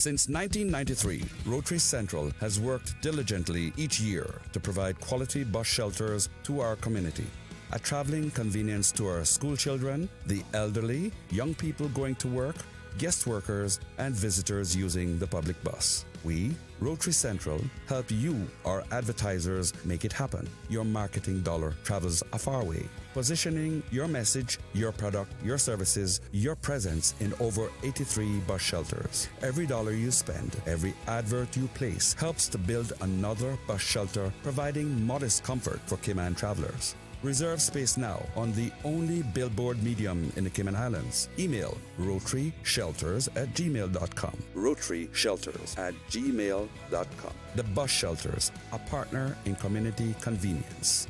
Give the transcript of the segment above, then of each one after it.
Since 1993, Rotary Central has worked diligently each year to provide quality bus shelters to our community. A traveling convenience to our school children, the elderly, young people going to work, guest workers, and visitors using the public bus. We, Rotary Central, help you, our advertisers, make it happen. Your marketing dollar travels a far way, positioning your message, your product, your services, your presence in over 83 bus shelters. Every dollar you spend, every advert you place helps to build another bus shelter, providing modest comfort for Cayman travelers. Reserve space now on the only billboard medium in the Cayman Islands. Email rotaryshelters@gmail.com. rotaryshelters@gmail.com. The Bus Shelters, a partner in community convenience.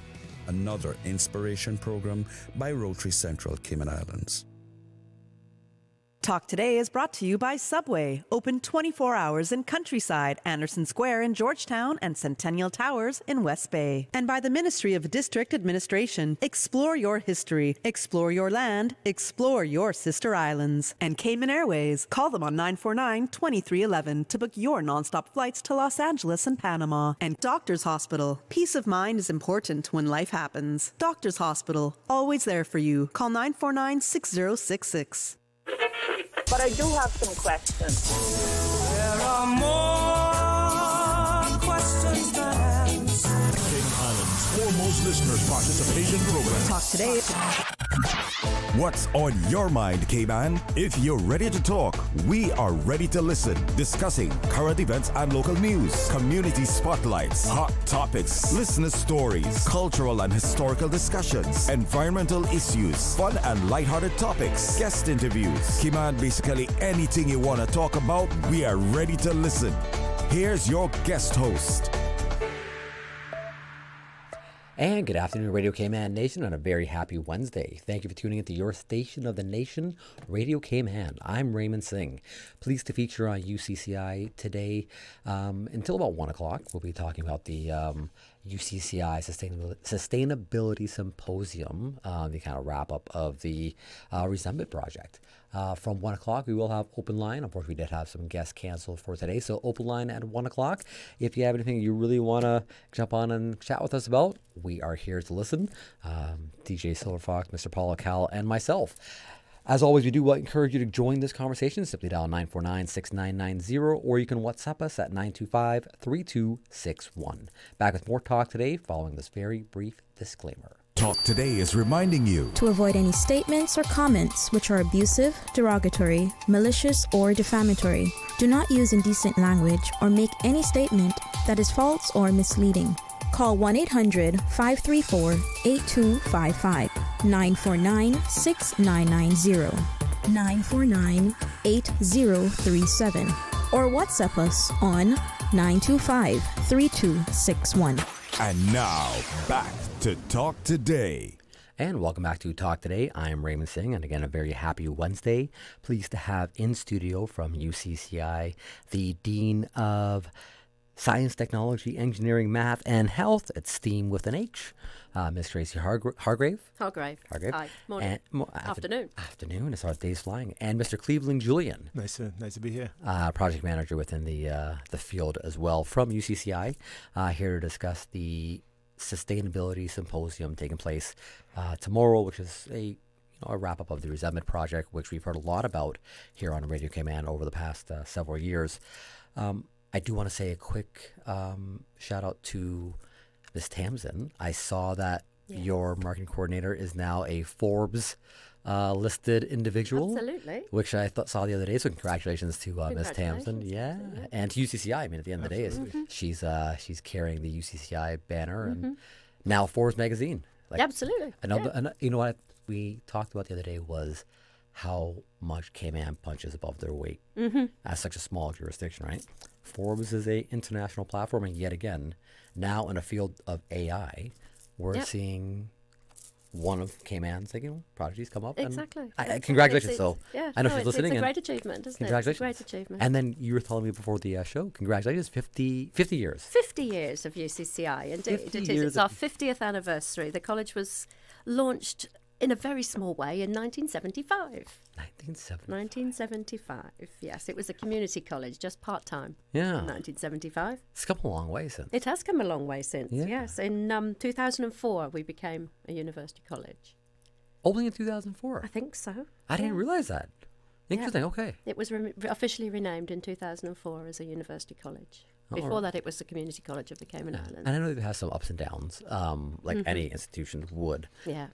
Another inspiration program by Rotary Central Cayman Islands. Talk Today is brought to you by Subway, open 24 hours in Countryside, Anderson Square in Georgetown, and Centennial Towers in West Bay. And by the Ministry of District Administration. Explore your history, explore your land, explore your sister islands. And Cayman Airways. Call them on 949-2311 to book your nonstop flights to Los Angeles and Panama. And Doctors Hospital. Peace of mind is important when life happens. Doctors Hospital, always there for you. Call 949-6066. But I do have some questions. There are more questions than answers. Cayman Islands' foremost listeners participation program. Talk Today. What's on your mind, Cayman? If you're ready to talk, we are ready to listen. Discussing current events and local news, community spotlights, hot topics, listener stories, cultural and historical discussions, environmental issues, fun and lighthearted topics, guest interviews. Cayman, basically anything you want to talk about, we are ready to listen. Here's your guest host. And good afternoon, Radio Cayman Nation, on a very happy Wednesday. Thank you for tuning into your station of the nation, Radio Cayman. I'm Ray Singh. Pleased to feature on UCCI today until about 1 o'clock. We'll be talking about the UCCI Sustainability Symposium, the kind of wrap-up of the Resentment Project. From 1 o'clock, we will have open line. Unfortunately, we did have some guests canceled for today, so open line at 1 o'clock. If you have anything you really want to jump on and chat with us about, we are here to listen. DJ Silverfox, Mr. Paul Cal, and myself. As always, we do encourage you to join this conversation. Simply dial 949-6990, or you can WhatsApp us at 925-3261. Back with more Talk Today following this very brief disclaimer. Talk Today is reminding you to avoid any statements or comments which are abusive, derogatory, malicious, or defamatory. Do not use indecent language or make any statement that is false or misleading. Call 1-800-534-8255, 949-6990, 949-8037, or WhatsApp us on 925-3261. And now, back to Talk Today. And welcome back to Talk Today. I am Raymond Singh, and again, a very happy Wednesday. Pleased to have in studio from UCCI the Dean of Science, Technology, Engineering, Math, and Health at STEAM with an H, Miss Tracy Hargrave. Hargrave. Hi. Morning. Afternoon. Afternoon. It's our day's flying. And Mr. Cleveland Julien. Nice to be here. Project manager within the field as well from UCCI, here to discuss the Sustainability Symposium taking place tomorrow, which is a wrap-up of the Resentment Project, which we've heard a lot about here on Radio Cayman over the past several years. I do want to say a quick shout out to Ms. Tamsin. I saw that your marketing coordinator is now a Forbes listed individual. Absolutely. Which I saw the other day. So congratulations to Ms. Tamsin. Yeah. Absolutely. And to UCCI. I mean, at the end of the day, she's carrying the UCCI banner and now Forbes magazine. Absolutely. And you know what we talked about the other day was how much Cayman punches above their weight. As such a small jurisdiction, right? Forbes is a international platform, and yet again, now in a field of AI, we're seeing one of Cayman's prodigies come up. Exactly. And congratulations. I know she's listening. It's a great achievement, isn't congratulations. it? It's a great achievement. And then you were telling me before the show, congratulations, 50 years. 50 years of UCCI. Indeed, it is. It's our 50th anniversary. The college was launched in a very small way in 1975. 1975. Yes. It was a community college, just part-time. Yeah. In 1975. It's come a long way since. It has come a long way since, Yeah. yes. In 2004, we became a university college. Only in 2004? I think so. I didn't realize that. Interesting, Yeah. okay. It was officially renamed in 2004 as a university college. Oh, Before that, it was the Community College of the Cayman Islands. And I know it has some ups and downs, like any institution would. Yeah.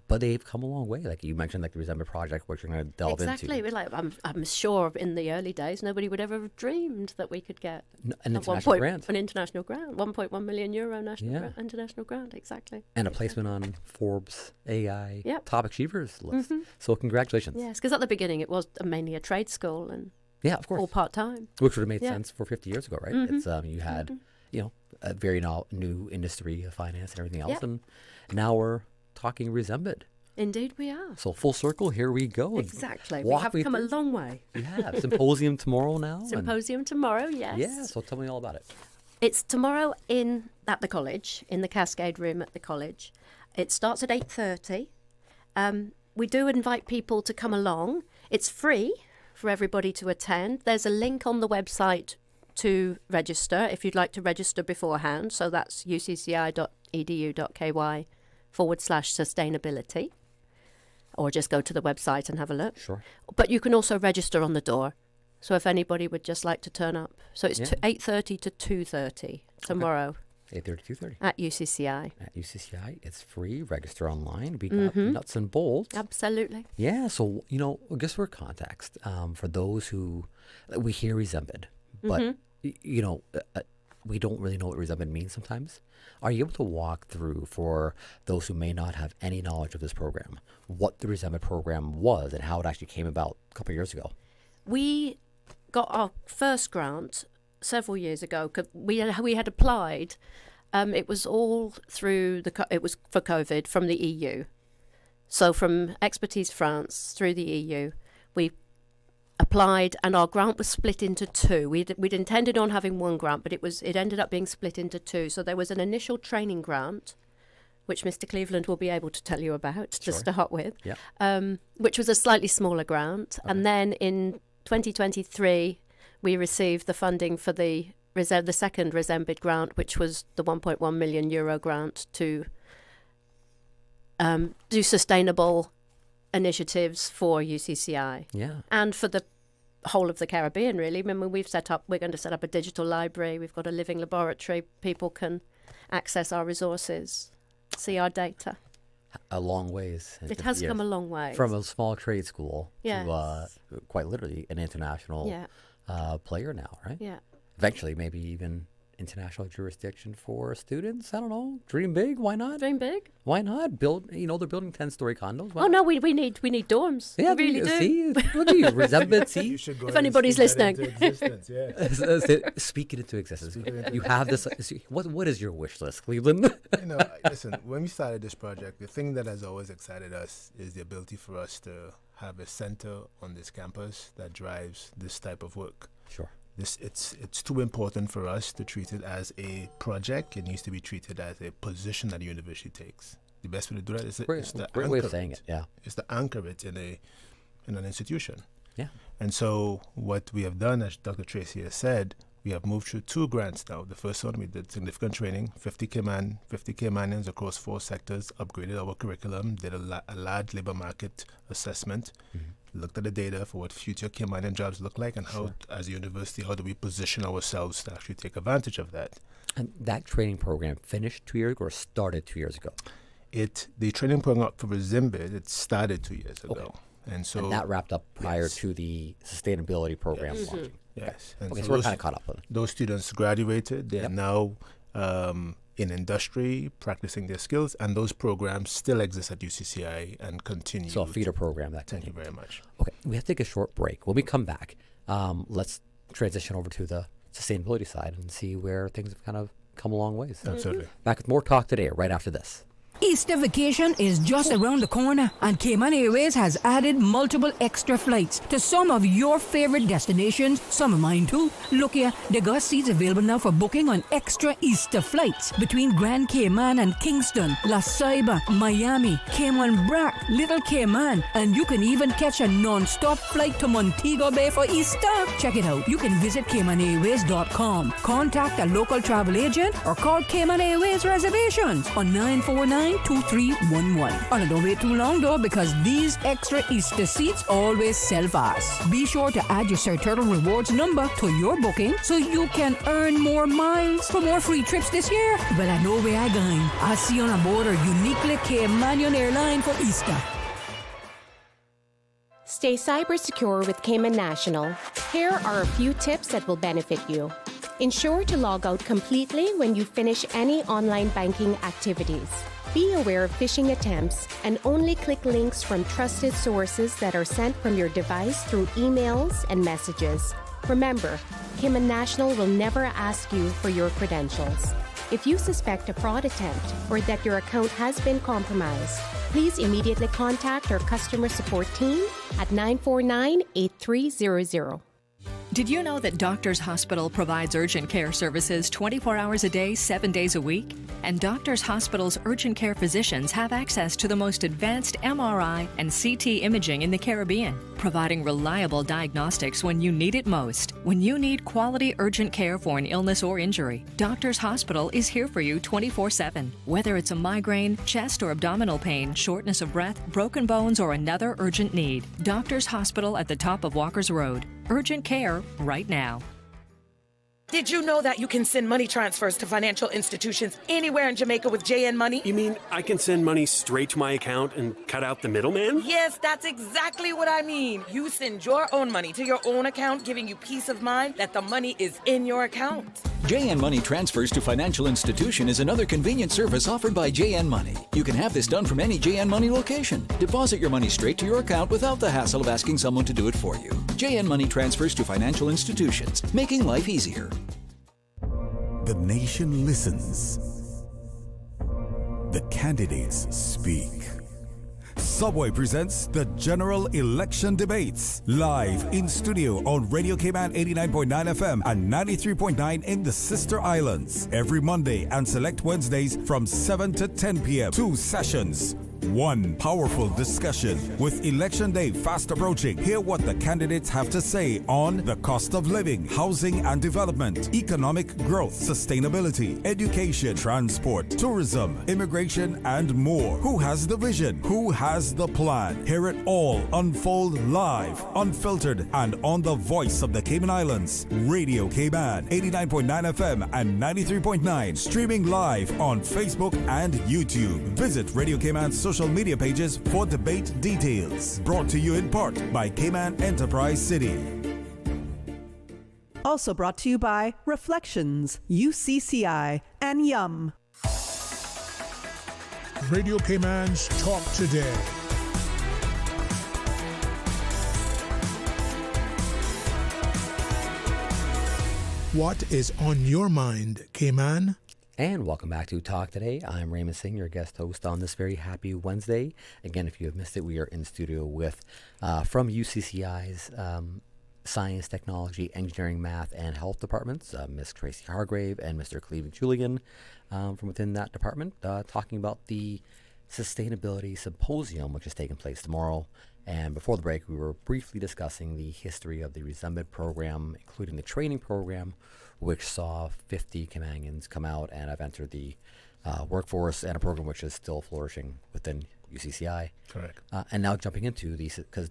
But they've come a long way. Like you mentioned, like the Resentment Project, which you're going to delve Exactly. into. Like, I'm sure in the early days, nobody would ever have dreamed that we could get An international grant. An international grant, 1.1 million euro Yeah. international grant, exactly. And a placement on Forbes AI Yep. Top Achievers list. So congratulations. Yes, because at the beginning it was mainly a trade school and Yeah, of course. all part-time. Which would have made Yeah. sense for 50 years ago, right? It's you had, a very new industry of finance and everything else, Yeah. and now we're talking Resembed. Indeed we are. So full circle, here we go. Exactly. We Walk have me come a through. long way. Yeah, symposium tomorrow now. and- Symposium tomorrow, yes. Yeah, so tell me all about it. It's tomorrow at the college, in the Cascade Room at the college. It starts at 8:30. We do invite people to come along. It's free for everybody to attend. There's a link on the website to register if you'd like to register beforehand. So that's ucci.edu.ky/sustainability. Or just go to the website and have a look. Sure. But you can also register on the door. So if anybody would just like to turn up. So it's 8:30 to 2:30 tomorrow 8:30 to 2:30. at UCCI. At UCCI, it's free. Register online. We got nuts and bolts. Absolutely. Yeah, so, just for context, for those who, we hear Resembed, but, we don't really know what Resembed means sometimes. Are you able to walk through, for those who may not have any knowledge of this program, what the Resembed program was and how it actually came about a couple of years ago? We got our first grant several years ago. We had applied. It was all through it was for COVID from the EU. So from Expertise France through the EU, we applied, and our grant was split into two. We'd intended on having one grant, but it ended up being split into two. So there was an initial training grant, which Mr. Cleveland will be able to tell you about to start with, which was a slightly smaller grant. Okay. And then in 2023, we received the funding for the second Resembed grant, which was the 1.1 million euro grant to do sustainable initiatives for UCCI. Yeah. And for the whole of the Caribbean, really. Remember, we're going to set up a digital library. We've got a living laboratory. People can access our resources, see our data. A long ways. It has come a long way. From a small trade school Yes. to quite literally an international player now, right? Yeah. Eventually, maybe even international jurisdiction for students. I don't know. Dream big. Why not? Dream big. Why not? Build. They're building 10-story condos. Why Oh not? no, we need dorms. Yeah, we really do. See, look at you, Resembed. See, You should go If ahead and anybody's speak that listening. into existence, yeah. speak it into existence. You have this. What is your wish list, Cleveland? Listen, when we started this project, the thing that has always excited us is the ability for us to have a center on this campus that drives this type of work. Sure. It's too important for us to treat it as a project. It needs to be treated as a position that the university takes. The best way to do that is Great way of saying it. Yeah. It's to anchor it in an institution. Yeah. And so what we have done, as Dr. Tracy has said, we have moved through two grants now. The first one, we did significant training, 50 Caymanians across 4 sectors, upgraded our curriculum, did a large labor market assessment, looked at the data for what future Caymanian jobs look like, and how, as a university, how do we position ourselves to actually take advantage of that. And that training program finished 2 years ago or started 2 years ago? The training program for Resembed, it started 2 years ago. Okay. And so that wrapped up prior to the sustainability program Yes. launching. Yes. Okay, And so we're kind of caught up with it. Those students graduated. They are now in industry, practicing their skills, and those programs still exist at UCCI and continue. So a feeder program. Thank you very much. Okay, we have to take a short break. When we come back, let's transition over to the sustainability side and see where things have kind of come a long ways. Absolutely. Back with more talk today, right after this. Easter vacation is just around the corner, and Cayman Airways has added multiple extra flights to some of your favorite destinations, some of mine too. Look here, they got seats available now for booking on extra Easter flights between Grand Cayman and Kingston, La Ceiba, Miami, Cayman Brac, Little Cayman, and you can even catch a non-stop flight to Montego Bay for Easter. Check it out. You can visit CaymanAirways.com, contact a local travel agent, or call Cayman Airways Reservations on 949-2311. And don't wait too long though, because these extra Easter seats always sell fast. Be sure to add your Sir Turtle Rewards number to your booking so you can earn more miles for more free trips this year. Well, I know where I going. I'll see you on board a uniquely Caymanian airline for Easter. Stay cyber secure with Cayman National. Here are a few tips that will benefit you. Ensure to log out completely when you finish any online banking activities. Be aware of phishing attempts and only click links from trusted sources that are sent from your device through emails and messages. Remember, Cayman National will never ask you for your credentials. If you suspect a fraud attempt or that your account has been compromised, please immediately contact our customer support team at 949-8300. Did you know that Doctors Hospital provides urgent care services 24 hours a day, 7 days a week? And Doctors Hospital's urgent care physicians have access to the most advanced MRI and CT imaging in the Caribbean, providing reliable diagnostics when you need it most. When you need quality urgent care for an illness or injury, Doctors Hospital is here for you 24/7. Whether it's a migraine, chest or abdominal pain, shortness of breath, broken bones, or another urgent need, Doctors Hospital at the top of Walker's Road. Urgent care right now. Did you know that you can send money transfers to financial institutions anywhere in Jamaica with JN Money? You mean I can send money straight to my account and cut out the middleman? Yes, that's exactly what I mean. You send your own money to your own account, giving you peace of mind that the money is in your account. JN Money Transfers to Financial Institution is another convenient service offered by JN Money. You can have this done from any JN Money location. Deposit your money straight to your account without the hassle of asking someone to do it for you. JN Money Transfers to Financial Institutions, making life easier. The nation listens. The candidates speak. Subway presents the General Election Debates, live in studio on Radio Cayman 89.9 FM and 93.9 in the Sister Islands. Every Monday and select Wednesdays from 7 to 10 p.m. 2 sessions. One powerful discussion. With Election Day fast approaching, hear what the candidates have to say on the cost of living, housing and development, economic growth, sustainability, education, transport, tourism, immigration, and more. Who has the vision? Who has the plan? Hear it all unfold live, unfiltered, and on the voice of the Cayman Islands. Radio Cayman, 89.9 FM and 93.9. Streaming live on Facebook and YouTube. Visit Radio Cayman's social media pages for debate details. Brought to you in part by Cayman Enterprise City. Also brought to you by Reflections, UCCI, and Yum. Radio Cayman's Talk Today. What is on your mind, Cayman? And welcome back to Talk Today. I'm Ray Singh, your guest host on this very happy Wednesday. Again, if you have missed it, we are in studio with, from UCCI's Science, Technology, Engineering, Math, and Health departments, Ms. Tracy Hargrave and Mr. Julien from within that department, talking about the Sustainability Symposium, which is taking place tomorrow. And before the break, we were briefly discussing the history of the Resembed program, including the training program, which saw 50 Caymanians come out and have entered the workforce, and a program which is still flourishing within UCCI. Correct. And now jumping into these, because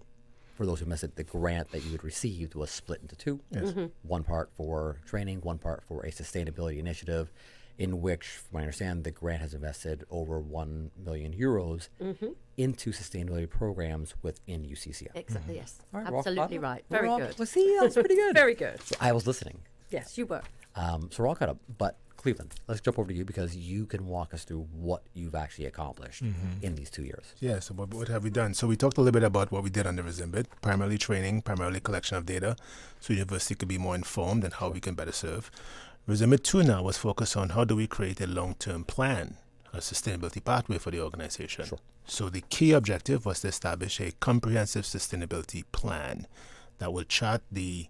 for those who missed it, the grant that you had received was split into two. Yes. Mm-hmm. One part for training, one part for a sustainability initiative, in which, from what I understand, the grant has invested over 1 million euros into sustainability programs within UCCI. Exactly, yes. Right, absolutely right. Very good. Well, see, that's pretty good. Very good. So I was listening. Yes, you were. So we're all caught up. But Cleveland, let's jump over to you because you can walk us through what you've actually accomplished in these 2 years. Yeah, so what have we done? So we talked a little bit about what we did under Resembed, primarily training, primarily collection of data, so the university could be more informed and how we can better serve. Resembed 2 now was focused on how do we create a long-term plan. a sustainability pathway for the organization. Sure. So the key objective was to establish a comprehensive sustainability plan that will chart the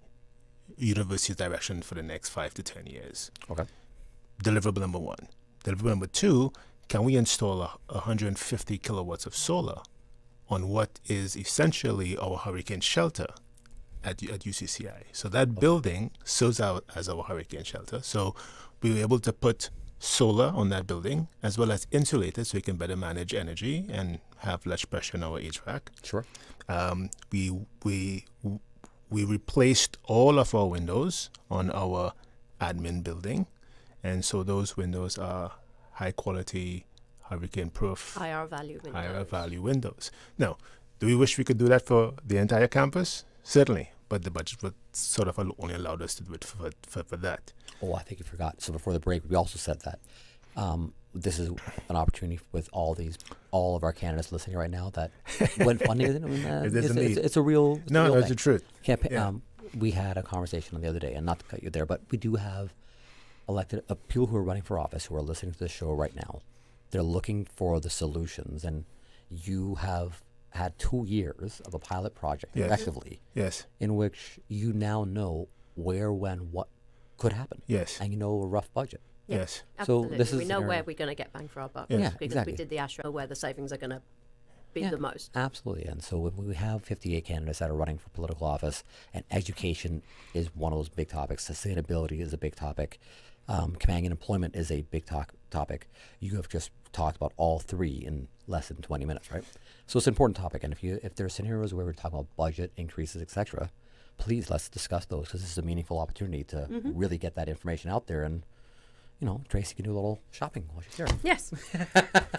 university's direction for the next 5 to 10 years. Okay. Deliverable number one. Deliverable number two, can we install 150 kilowatts of solar on what is essentially our hurricane shelter at UCCI? So that building serves out as our hurricane shelter. So we were able to put solar on that building as well as insulate it so we can better manage energy and have less pressure on our HVAC. Sure. We replaced all of our windows on our admin building, and so those windows are high quality, hurricane proof, higher value windows. Now, do we wish we could do that for the entire campus? Certainly, but the budget would sort of only allowed us to do it for that. Oh, I think you forgot. So before the break, we also said that this is an opportunity with all of our candidates listening right now that when funding it's a real that's the truth. We had a conversation the other day, and not to cut you there, but we do have elected people who are running for office who are listening to the show right now. They're looking for the solutions, and you have had 2 years of a pilot project effectively, in which you now know where, when, what could happen. Yes. And you know a rough budget. Yes. Absolutely. So this is we know where we're going to get bang for our buck. Yeah, because exactly. we did the ASHRA where the savings are going to be the most. Absolutely. And so when we have 58 candidates that are running for political office, and education is one of those big topics, sustainability is a big topic, companion employment is a big topic. You have just talked about all three in less than 20 minutes, right? So it's an important topic. And if there are scenarios where we're talking about budget increases, etc., please let's discuss those, because this is a meaningful opportunity to really get that information out there. And Tracy can do a little shopping while she's here. Yes,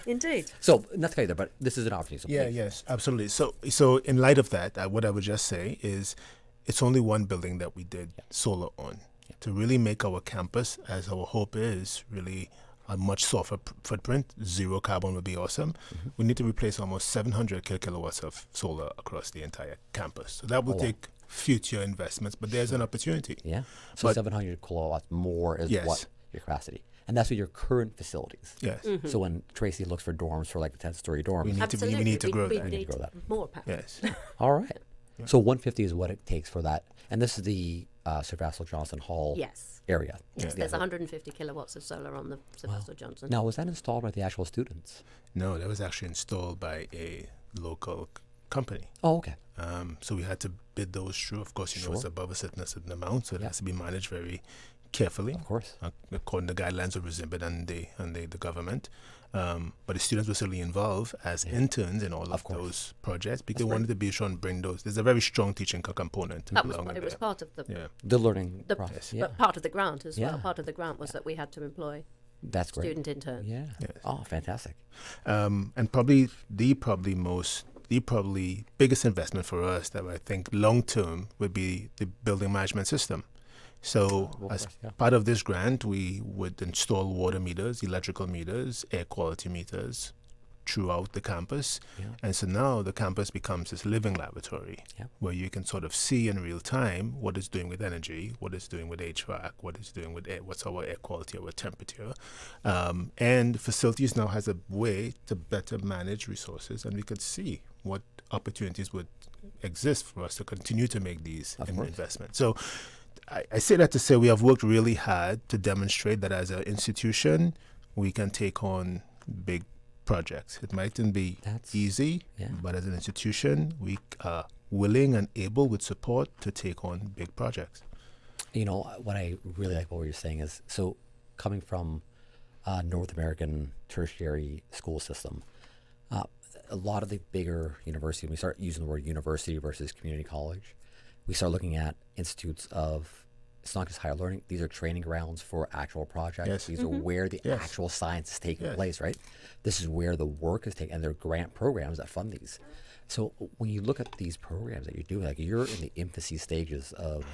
indeed. So not to cut you there, but this is an opportunity. So yes, absolutely. So in light of that, what I would just say is, it's only one building that we did solar on to really make our campus, as our hope is, really a much softer footprint. Zero carbon would be awesome. We need to replace almost 700 kilowatts of solar across the entire campus. So that will take future investments, but there's an opportunity. Yeah. So 700 kilowatts more is what your capacity. And that's with your current facilities. Yes. So when Tracy looks for dorms for like the 10-story dorms, we need to grow that. We need more power. Yes. All right. Yeah. So 150 is what it takes for that. And this is the Sir Vassal Johnson Hall area. Yes, there's 150 kilowatts of solar on the Sir Vassal Johnson. Now, was that installed by the actual students? No, that was actually installed by a local company. Oh, okay. So we had to bid those through. Of course, it's above a certain amount, so it has to be managed very carefully. Of course. According to the guidelines of RISIBID and the government. But the students were certainly involved as interns in all of those projects, because they wanted to be sure and bring those. There's a very strong teaching component. It was part of the learning process. But part of the grant as well. Part of the grant was that we had to employ student interns. Yeah. Yes. Oh, fantastic. And probably the biggest investment for us that I think long term would be the building management system. So as part of this grant, we would install water meters, electrical meters, air quality meters throughout the campus. Yeah. And so now the campus becomes this living laboratory where you can sort of see in real time what it's doing with energy, what it's doing with HVAC, what it's doing with air, what's our air quality, our temperature. And facilities now has a way to better manage resources, and we could see what opportunities would exist for us to continue to make these investments. So I say that to say we have worked really hard to demonstrate that as an institution, we can take on big projects. It mightn't be easy, but as an institution, we are willing and able with support to take on big projects. What I really like what you're saying is, so coming from North American tertiary school system, a lot of the bigger universities, we start using the word university versus community college, we start looking at institutes of, it's not just higher learning, these are training grounds for actual projects. Yes. These are where the actual science is taking place, right? This is where the work is taking, and there are grant programs that fund these. So when you look at these programs that you're doing, like you're in the infancy stages of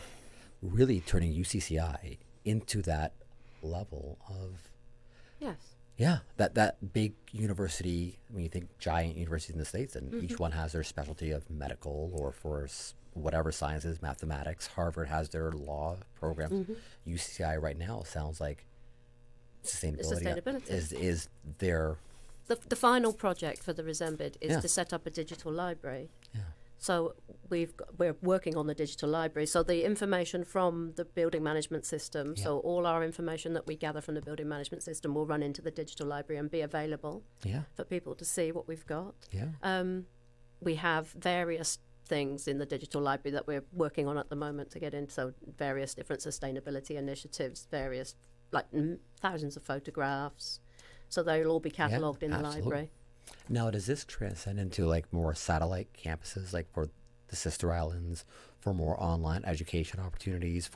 really turning UCCI into that level of that big university. When you think giant universities in the States, and each one has their specialty of medical or for whatever sciences, mathematics. Harvard has their law program. UCCI right now sounds like sustainability. Is there... The final project for the Resembid is to set up a digital library. Yeah. So we're working on the digital library. So the information from the building management system, so all our information that we gather from the building management system will run into the digital library and be available for people to see what we've got. Yeah. We have various things in the digital library that we're working on at the moment to get into, so various different sustainability initiatives, various thousands of photographs. So they'll all be catalogued in the library. Now, does this transcend into more satellite campuses, like for the sister islands, for more online education opportunities,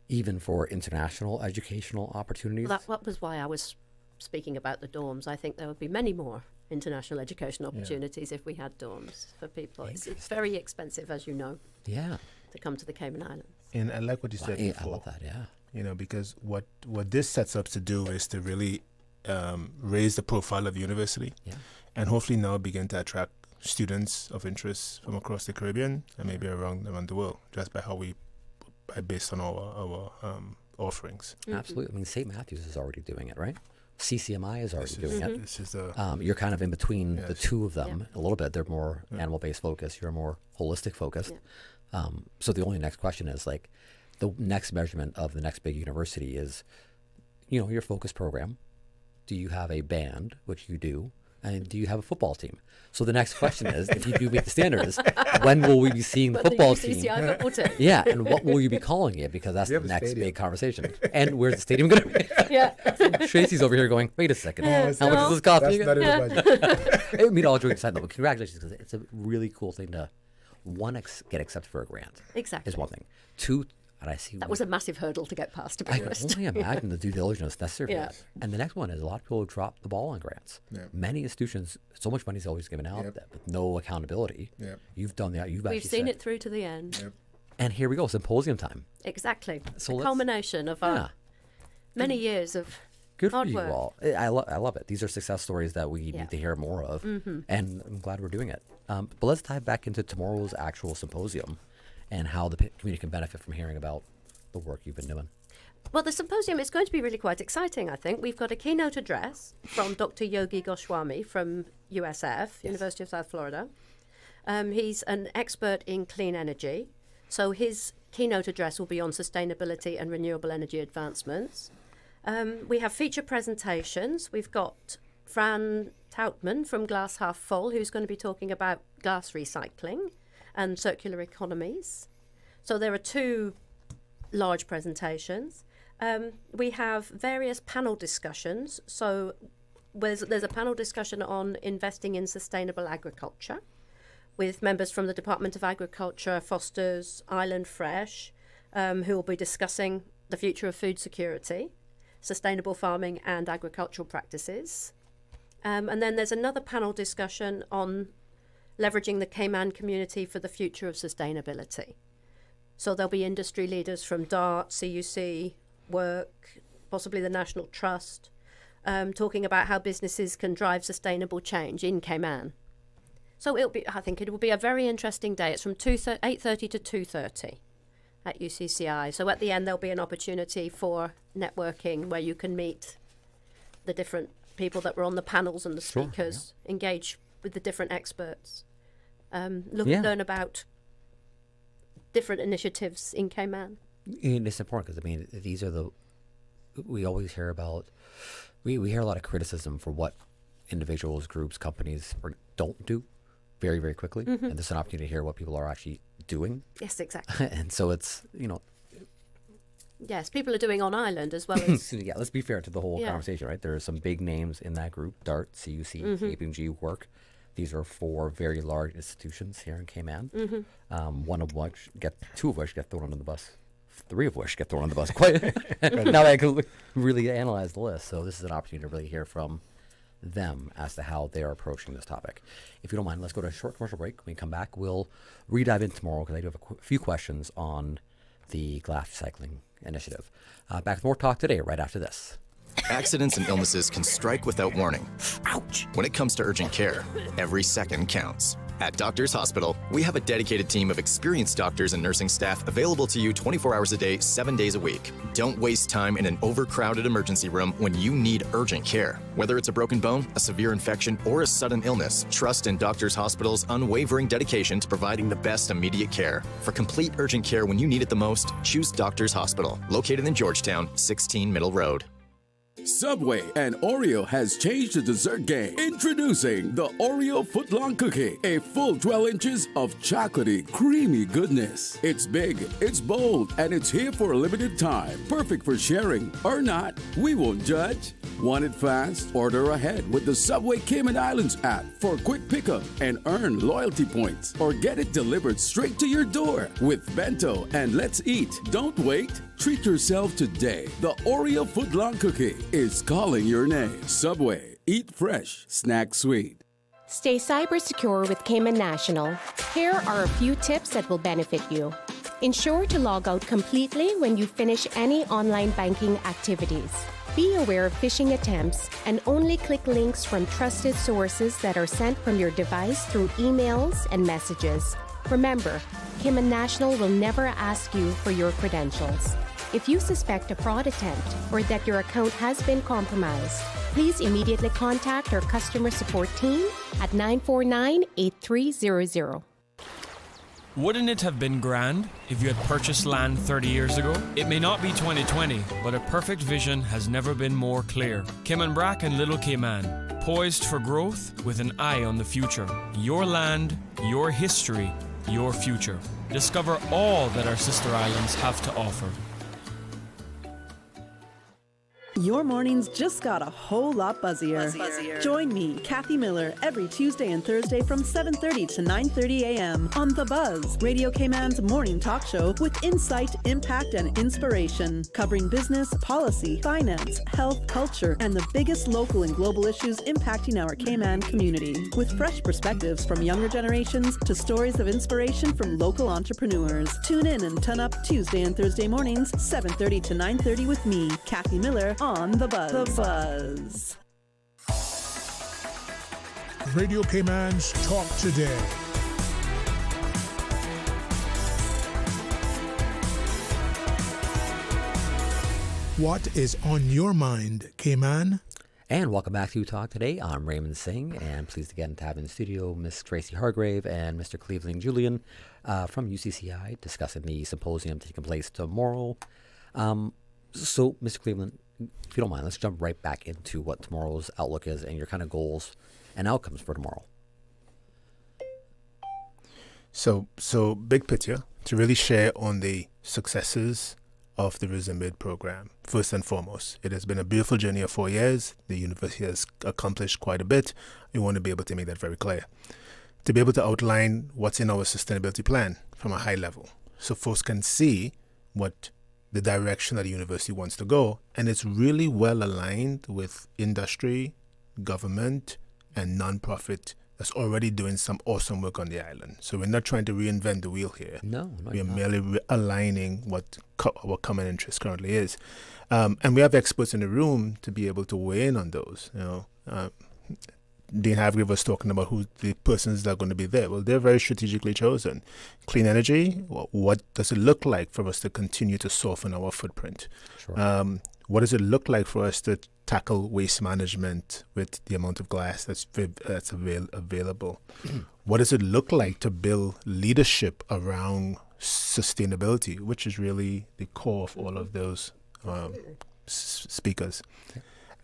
even for international educational opportunities? That was why I was speaking about the dorms. I think there would be many more international education opportunities if we had dorms for people. It's very expensive, as you know. Yeah. To come to the Cayman Islands. And I like what you said before. I love that. Yeah. Because what this sets up to do is to really raise the profile of the university, and hopefully now begin to attract students of interest from across the Caribbean and maybe around the world, just based on our offerings. Absolutely. I mean, St. Matthews is already doing it, right? CCMI is already doing it. This is you're kind of in between the two of them a little bit. They're more animal-based focused. You're more holistic focused. So the only next question is the next measurement of the next big university is, your focus program. Do you have a band, which you do, and do you have a football team? So the next question is, if you do meet the standards, when will we be seeing the football team? Football team? Yeah, and what will you be calling it? Because that's the next big conversation. And where's the stadium going to be? Yeah. Tracy's over here going, wait a second. How much does this cost? That's not in the budget. I mean, all joking aside, though, but congratulations, because it's a really cool thing to, get accepted for a grant. Exactly. Is one thing. Two, and I see that was a massive hurdle to get past, to be honest. I can only imagine the due diligence necessary for that. And the next one is a lot of people drop the ball on grants. Yeah. Many institutions, so much money is always given out with no accountability. Yeah. You've done that. We've seen it through to the end. Yep. And here we go, symposium time. Exactly. So the culmination of our many years of Good hard for you work. all. I love it. These are success stories that we need to hear more of, and I'm glad we're doing it. But let's dive back into tomorrow's actual symposium and how the community can benefit from hearing about the work you've been doing. Well, the symposium is going to be really quite exciting, I think. We've got a keynote address from Dr. Yogi Goswami from USF, University of South Florida. He's an expert in clean energy. So his keynote address will be on sustainability and renewable energy advancements. We have feature presentations. We've got Fran Tautman from Glass Half Full, who's going to be talking about glass recycling and circular economies. So there are two large presentations. We have various panel discussions. So there's a panel discussion on investing in sustainable agriculture with members from the Department of Agriculture, Foster's, Island Fresh, who will be discussing the future of food security, sustainable farming and agricultural practices. And then there's another panel discussion on leveraging the Cayman community for the future of sustainability. So there'll be industry leaders from DART, CUC, Work, possibly the National Trust, talking about how businesses can drive sustainable change in Cayman. So I think it will be a very interesting day. It's from 8:30 to 2:30 at UCCI. So at the end, there'll be an opportunity for networking where you can meet the different people that were on the panels and the speakers, engage with the different experts, learn about different initiatives in Cayman. And it's important because, these are we always hear about, we hear a lot of criticism for what individuals, groups, companies don't do very, very quickly. And this is an opportunity to hear what people are actually doing. Yes, exactly. And so it's, Yes, people are doing on island as well as... Yeah, let's be fair to the whole conversation, right? There are some big names in that group, DART, CUC, KPMG, Work. These are 4 very large institutions here in Cayman. Two of which get thrown under the bus. 3 of which get thrown on the bus. Now that I can really analyze the list. So this is an opportunity to really hear from them as to how they're approaching this topic. If you don't mind, let's go to a short commercial break. When we come back, we'll re-dive in tomorrow because I do have a few questions on the glass recycling initiative. Back with more talk today right after this. Accidents and illnesses can strike without warning. Ouch! When it comes to urgent care, every second counts. At Doctors Hospital, we have a dedicated team of experienced doctors and nursing staff available to you 24 hours a day, 7 days a week. Don't waste time in an overcrowded emergency room when you need urgent care. Whether it's a broken bone, a severe infection, or a sudden illness, trust in Doctors Hospital's unwavering dedication to providing the best immediate care. For complete urgent care when you need it the most, choose Doctors Hospital, located in Georgetown, 16 Middle Road. Subway and Oreo has changed the dessert game. Introducing the Oreo footlong cookie, a full 12 inches of chocolatey, creamy goodness. It's big, it's bold, and it's here for a limited time. Perfect for sharing or not. We won't judge. Want it fast? Order ahead with the Subway Cayman Islands app for quick pickup and earn loyalty points. Or get it delivered straight to your door with Bento and Let's Eat. Don't wait. Treat yourself today. The Oreo footlong cookie is calling your name. Subway. Eat fresh. Snack sweet. Stay cyber secure with Cayman National. Here are a few tips that will benefit you. Ensure to log out completely when you finish any online banking activities. Be aware of phishing attempts and only click links from trusted sources that are sent from your device through emails and messages. Remember, Cayman National will never ask you for your credentials. If you suspect a fraud attempt or that your account has been compromised, please immediately contact our customer support team at 949-8300. Wouldn't it have been grand if you had purchased land 30 years ago? It may not be 2020, but a perfect vision has never been more clear. Cayman Brac and Little Cayman, poised for growth with an eye on the future. Your land, your history, your future. Discover all that our sister islands have to offer. Your mornings just got a whole lot buzzier. Join me, Kathy Miller, every Tuesday and Thursday from 7:30 to 9:30 a.m. on The Buzz, Radio Cayman's morning talk show with insight, impact, and inspiration, covering business, policy, finance, health, culture, and the biggest local and global issues impacting our Cayman community. With fresh perspectives from younger generations to stories of inspiration from local entrepreneurs. Tune in and turn up Tuesday and Thursday mornings, 7:30 to 9:30 with me, Kathy Miller, on The Buzz. The Buzz. Radio Cayman's Talk Today. What is on your mind, Cayman? And welcome back to Talk Today. I'm Raymond Singh, and pleased again to have in the studio Miss Tracy Hargrave and Mr. Cleveland Julien from UCCI discussing the symposium taking place tomorrow. So, Mr. Cleveland, if you don't mind, let's jump right back into what tomorrow's outlook is and your kind of goals and outcomes for tomorrow. So big picture, to really share on the successes of the Resumid program. First and foremost, it has been a beautiful journey of 4 years. The university has accomplished quite a bit. We want to be able to make that very clear. To be able to outline what's in our sustainability plan from a high level, so folks can see what the direction that the university wants to go, and it's really well aligned with industry, government, and nonprofit that's already doing some awesome work on the island. So we're not trying to reinvent the wheel here. No, we are merely aligning what our common interest currently is, and we have experts in the room to be able to weigh in on those. Dean Hargrave was talking about who the persons that are going to be there. Well, they're very strategically chosen. Clean energy, what does it look like for us to continue to soften our footprint? Sure. What does it look like for us to tackle waste management with the amount of glass that's available? What does it look like to build leadership around sustainability, which is really the core of all of those speakers?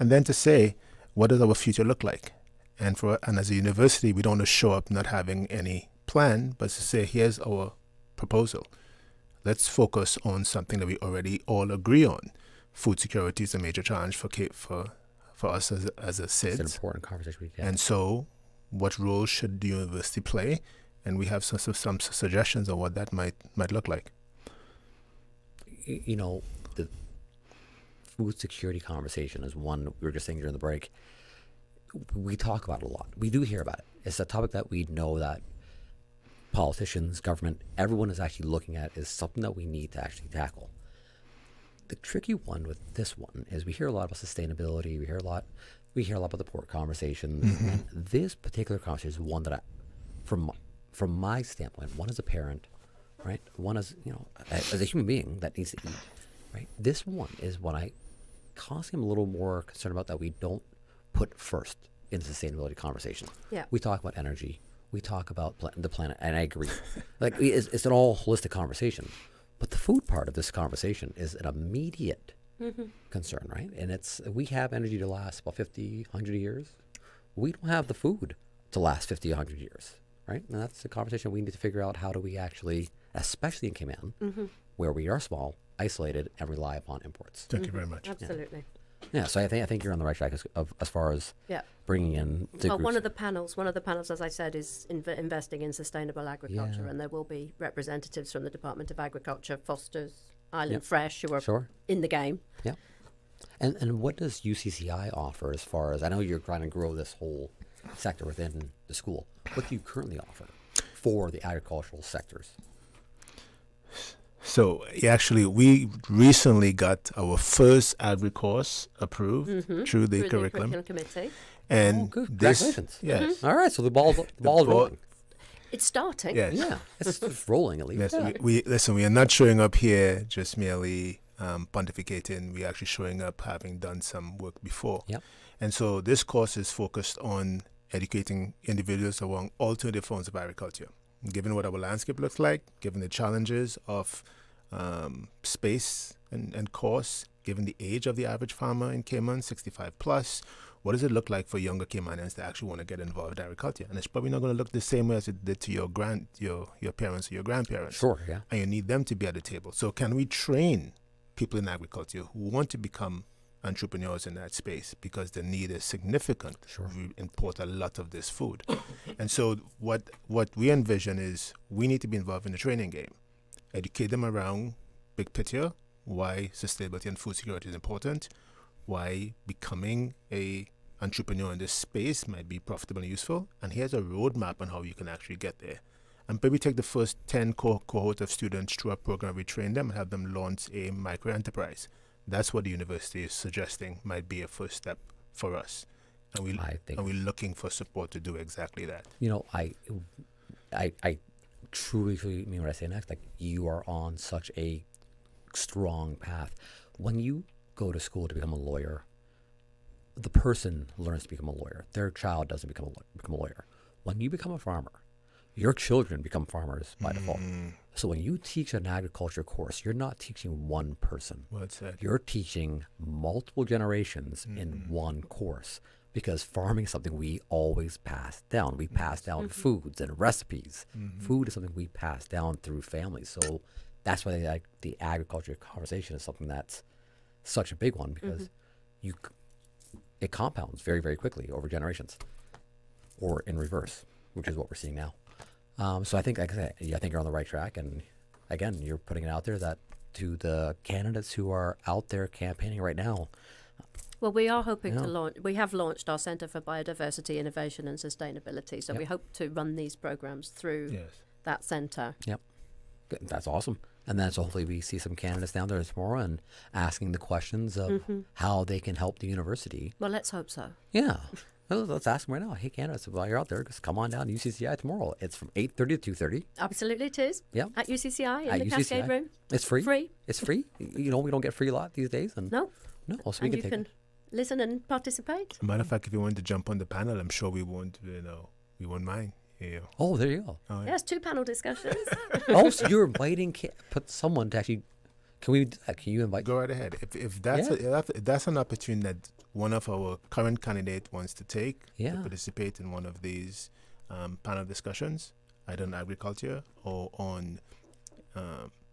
And then to say, what does our future look like? And as a university, we don't want to show up not having any plan, but to say, here's our proposal. Let's focus on something that we already all agree on. Food security is a major challenge for us as a SIDS. It's an important conversation we get. And so, what role should the university play? And we have some suggestions on what that might look like. You know, the food security conversation is one we were just saying during the break. We talk about it a lot. We do hear about it. It's a topic that we know that politicians, government, everyone is actually looking at is something that we need to actually tackle. The tricky one with this one is we hear a lot about sustainability. We hear a lot about the port conversations. Mm-hmm. And this particular conversation is one that from my standpoint, one as a parent, right? One as, as a human being that needs to eat, right? This one is one I constantly am a little more concerned about that we don't put first in the sustainability conversation. Yeah. We talk about energy. We talk about the planet, and I agree. Like it's an all holistic conversation, but the food part of this conversation is an immediate concern, right? And we have energy to last about 50, 100 years. We don't have the food to last 50, 100 years, right? And that's the conversation we need to figure out. How do we actually, especially in Cayman, where we are small, isolated, and rely upon imports? Thank you very much. Absolutely. Yeah, so I think you're on the right track as far as bringing in the groups. One of the panels, as I said, is investing in sustainable agriculture, and there will be representatives from the Department of Agriculture, Foster's, Island Fresh, who are in the game. Yeah. And what does UCCI offer as far as, I know you're trying to grow this whole sector within the school. What do you currently offer for the agricultural sectors? So actually, we recently got our first agri course approved through the curriculum committee. And congratulations! Yes. All right. So the ball's rolling. It's starting. Yes. Yeah. It's just rolling at least. Yes. We are not showing up here just merely pontificating. We're actually showing up having done some work before. Yep. And so this course is focused on educating individuals along alternative forms of agriculture. Given what our landscape looks like, given the challenges of space and cost, given the age of the average farmer in Cayman, 65 plus, what does it look like for younger Caymanians to actually want to get involved in agriculture? And it's probably not going to look the same way as it did to your parents or your grandparents. Sure, yeah. And you need them to be at the table. So can we train people in agriculture who want to become entrepreneurs in that space, because the need is significant. Sure. We import a lot of this food. And so what we envision is we need to be involved in the training game, educate them around big picture, why sustainability and food security is important, why becoming a entrepreneur in this space might be profitable and useful, and here's a roadmap on how you can actually get there. And maybe take the first 10 cohort of students through a program, we train them and have them launch a micro enterprise. That's what the university is suggesting might be a first step for us. And we're looking for support to do exactly that. I truly mean what I say next. Like, you are on such a strong path. When you go to school to become a lawyer, the person learns to become a lawyer. Their child doesn't become a lawyer. When you become a farmer, your children become farmers by default. So when you teach an agriculture course, you're not teaching one person. Well said. You're teaching multiple generations in one course, because farming is something we always pass down. We pass down foods and recipes. Food is something we pass down through families. So that's why the agriculture conversation is something that's such a big one, because it compounds very, very quickly over generations, or in reverse, which is what we're seeing now. So I think, like I said, I think you're on the right track. And again, you're putting it out there that to the candidates who are out there campaigning right now. Well, we are hoping to launch. We have launched our Centre for Biodiversity, Innovation and Sustainability. So we hope to run these programs through that centre. Yep. That's awesome. And then so hopefully we see some candidates down there tomorrow and asking the questions of how they can help the university. Well, let's hope so. Yeah. Let's ask them right now. Hey, candidates, while you're out there, just come on down to UCCI tomorrow. It's from 8:30 to 2:30. Absolutely, it is. Yeah. At UCCI in the Cascade Room. It's free. Free. It's free. We don't get free a lot these days. And no. So we can listen and participate. Matter of fact, if you want to jump on the panel, I'm sure we won't mind. Yeah. Oh, there you go. Oh, yeah. Yes, 2 panel discussions. So you're inviting someone to actually. Can you invite? Go right ahead. If that's an opportunity that one of our current candidates wants to take to participate in one of these panel discussions, either on agriculture or on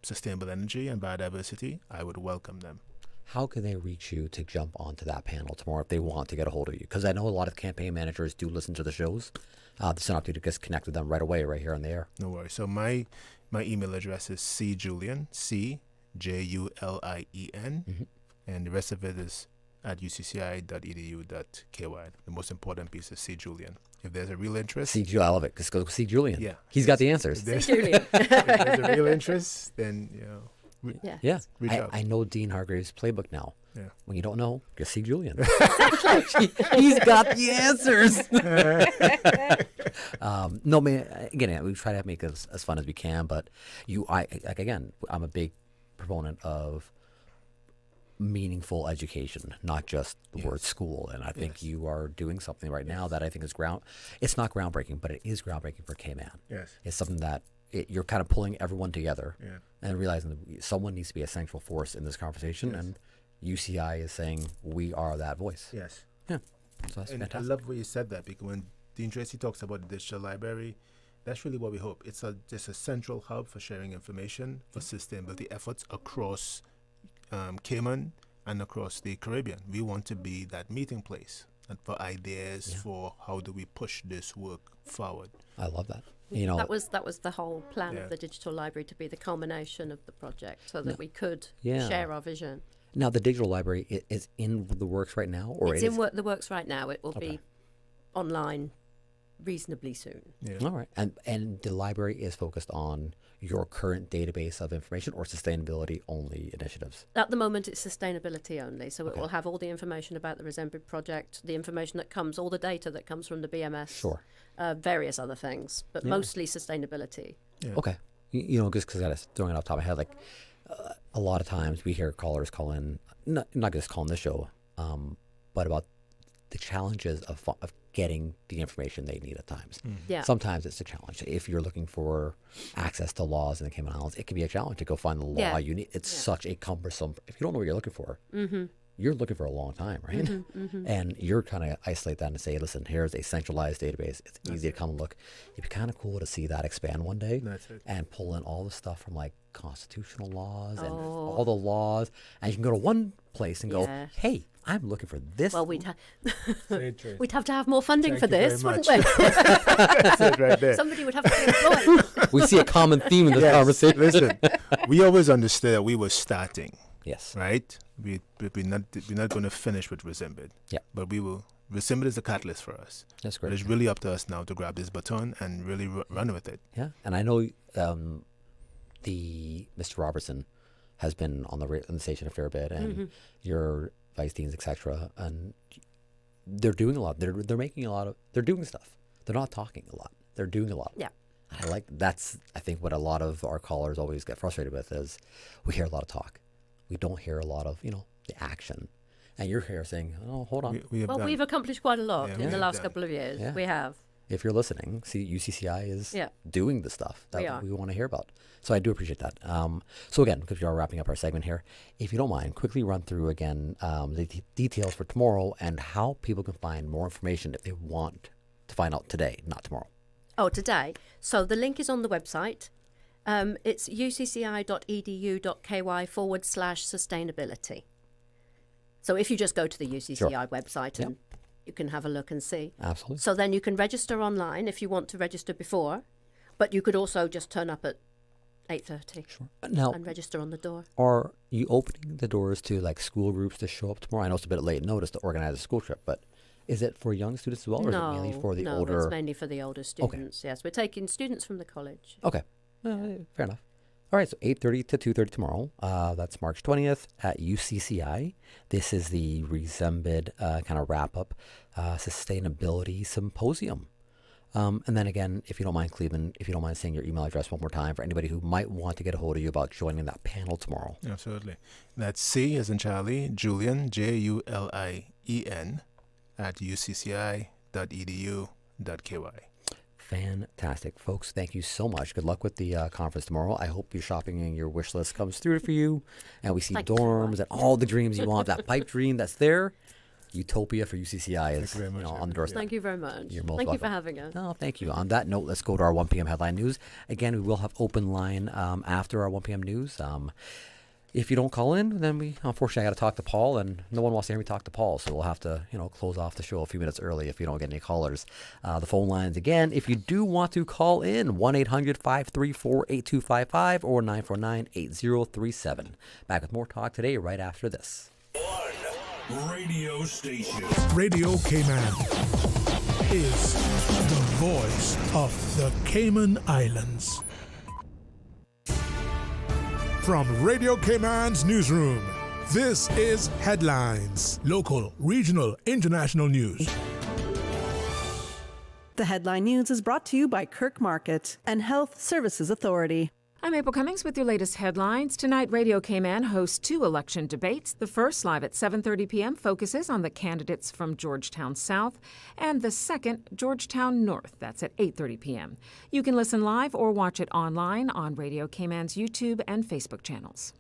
sustainable energy and biodiversity, I would welcome them. How can they reach you to jump onto that panel tomorrow if they want to get a hold of you? Because I know a lot of campaign managers do listen to the shows. This is an opportunity to just connect with them right away, right here on the air. No worries. So my email address is cjulien, CJULIEN, and the rest of it is at ucci.edu.ky. The most important piece is cjulien. If there's a real interest, I love it. Just go see Julien. Yeah, he's got the answers. See Julien. If there's a real interest, then Yes. Reach out. I know Dean Hargrave's playbook now. Yeah. When you don't know, just see Julien. He's got the answers. No, man. Again, we try to make it as fun as we can, but I'm a big proponent of meaningful education, not just the word school. And I think you are doing something right now that I think is it's not groundbreaking, but it is groundbreaking for Cayman. Yes. It's something that you're kind of pulling everyone together and realizing that someone needs to be a central force in this conversation. And UCI is saying we are that voice. Yes. Yeah. So that's and fantastic. I love what you said that, because when Dean Tracy talks about the digital library, that's really what we hope. It's just a central hub for sharing information for sustainability efforts across Cayman and across the Caribbean. We want to be that meeting place and for ideas for how do we push this work forward. I love that. That was the whole plan of the digital library, to be the culmination of the project, so that we could share our vision. Now, the digital library is in the works right now, or it's in the works right now. It will be online reasonably soon. Yeah. All right, and the library is focused on your current database of information or sustainability only initiatives. At the moment, it's sustainability only, so it will have all the information about the Resembled project, the information that comes, all the data that comes from the BMS, various other things, but mostly sustainability. Yeah. Okay, just because I was throwing it off the top of my head, like a lot of times we hear callers call in, not just calling this show, but about the challenges of getting the information they need at times. Yeah. Sometimes it's a challenge. If you're looking for access to laws in the Cayman Islands, it can be a challenge to go find the law you need. It's such a cumbersome, if you don't know what you're looking for, you're looking for a long time, right? And you're kind of isolate that and say, listen, here's a centralized database. It's easy to come and look. It'd be kind of cool to see that expand one day and pull in all the stuff from like constitutional laws and all the laws. And you can go to one place and go, hey, I'm looking for this. Well, we'd have to have more funding for this, wouldn't we? That's it right there. Somebody would have to be employed. We see a common theme in this conversation. Listen, we always understood that we were starting. Yes. Right? We're not going to finish with Resembled. Yeah. But Resembled is a catalyst for us. That's great. But it's really up to us now to grab this baton and really run with it. Yeah. And I know Mr. Robertson has been on the station a fair bit, and your vice deans, etc. And they're doing a lot. They're making a lot of. They're doing stuff. They're not talking a lot. They're doing a lot. Yeah. I think what a lot of our callers always get frustrated with is we hear a lot of talk. We don't hear a lot of, the action. And you're here saying, oh, hold on. We've accomplished quite a lot in the last couple of years. Yeah. We have. If you're listening, see, UCCI is doing the stuff that we want to hear about. So I do appreciate that. So again, because we are wrapping up our segment here, if you don't mind, quickly run through again the details for tomorrow and how people can find more information if they want to find out today, not tomorrow. Oh, today. So the link is on the website. It's ucci.edu.ky/sustainability. So if you just go to the UCCI website and you can have a look and see. Absolutely. So then you can register online if you want to register before, but you could also just turn up at 8:30 now, and register on the door. Are you opening the doors to like school groups to show up tomorrow? I know it's a bit late notice to organize a school trip, but is it for young students as well, or is it mainly for the older? No, it's mainly for the older students. Yes, we're taking students from the college. Okay, fair enough. All right, so 8:30 to 2:30 tomorrow. That's March 20th at UCCI. This is the Resembled kind of wrap-up Sustainability Symposium. And then again, if you don't mind, Cleveland, if you don't mind saying your email address one more time for anybody who might want to get a hold of you about joining that panel tomorrow. Absolutely. That's C as in Charlie, Julien, JULIEN, at ucci.edu.ky. Fantastic. Folks, thank you so much. Good luck with the conference tomorrow. I hope your shopping and your wish list comes through for you. And we see dorms and all the dreams you want. That pipe dream that's there. Utopia for UCCI is on the doorstep. Thank you very much. You're most welcome. welcome. For having us. Oh, thank you. On that note, let's go to our 1 p.m. headline news. Again, we will have open line after our 1 p.m. news. If you don't call in, then unfortunately, I got to talk to Paul, and no one wants to hear me talk to Paul, so we'll have to, close off the show a few minutes early if you don't get any callers. The phone lines, again, if you do want to call in, 1-800-534-8255 or 949-8037. Back with more talk today right after this. Radio station. Radio Cayman is the voice of the Cayman Islands. From Radio Cayman's newsroom, this is Headlines. Local, regional, international news. The Headline News is brought to you by Kirk Market and Health Services Authority. I'm April Cummings with your latest headlines. Tonight, Radio Cayman hosts 2 election debates. The first, live at 7:30 p.m., focuses on the candidates from Georgetown South, and the second, Georgetown North. That's at 8:30 p.m. You can listen live or watch it online on Radio Cayman's YouTube and Facebook channels.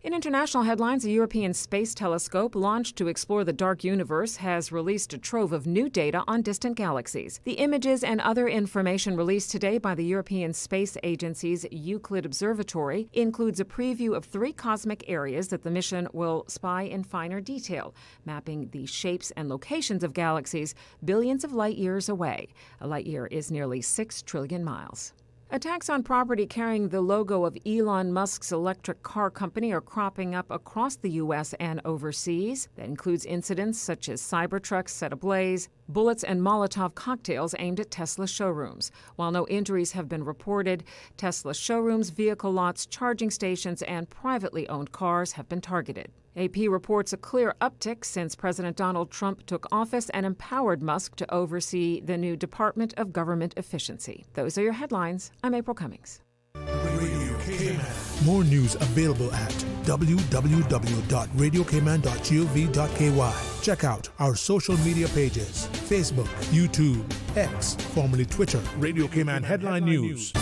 In international headlines, a European space telescope launched to explore the dark universe has released a trove of new data on distant galaxies. The images and other information released today by the European Space Agency's Euclid Observatory includes a preview of 3 cosmic areas that the mission will spy in finer detail, mapping the shapes and locations of galaxies billions of light years away. A light year is nearly 6 trillion miles. Attacks on property carrying the logo of Elon Musk's electric car company are cropping up across the U.S. and overseas. That includes incidents such as Cybertrucks set ablaze, bullets and Molotov cocktails aimed at Tesla showrooms. While no injuries have been reported, Tesla showrooms, vehicle lots, charging stations, and privately owned cars have been targeted. AP reports a clear uptick since President Donald Trump took office and empowered Musk to oversee the new Department of Government Efficiency. Those are your headlines. I'm April Cummings. Radio Cayman. More news available at www.radiocayman.gov.ky. Check out our social media pages: Facebook, YouTube, X, formerly Twitter. Radio Cayman Headline News.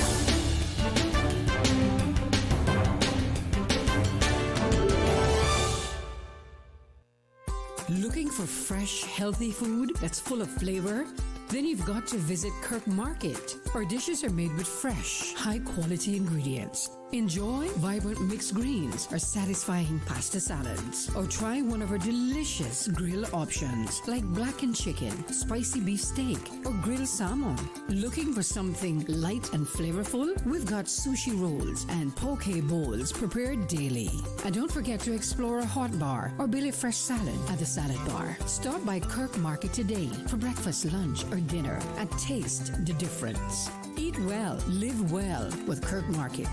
Looking for fresh, healthy food that's full of flavor? Then you've got to visit Kirk Market. Our dishes are made with fresh, high-quality ingredients. Enjoy vibrant mixed greens or satisfying pasta salads. Or try one of our delicious grill options like blackened chicken, spicy beef steak, or grilled salmon. Looking for something light and flavorful? We've got sushi rolls and poke bowls prepared daily. And don't forget to explore a hot bar or Billy Fresh salad at the salad bar. Stop by Kirk Market today for breakfast, lunch, or dinner and taste the difference. Eat well, live well with Kirk Market.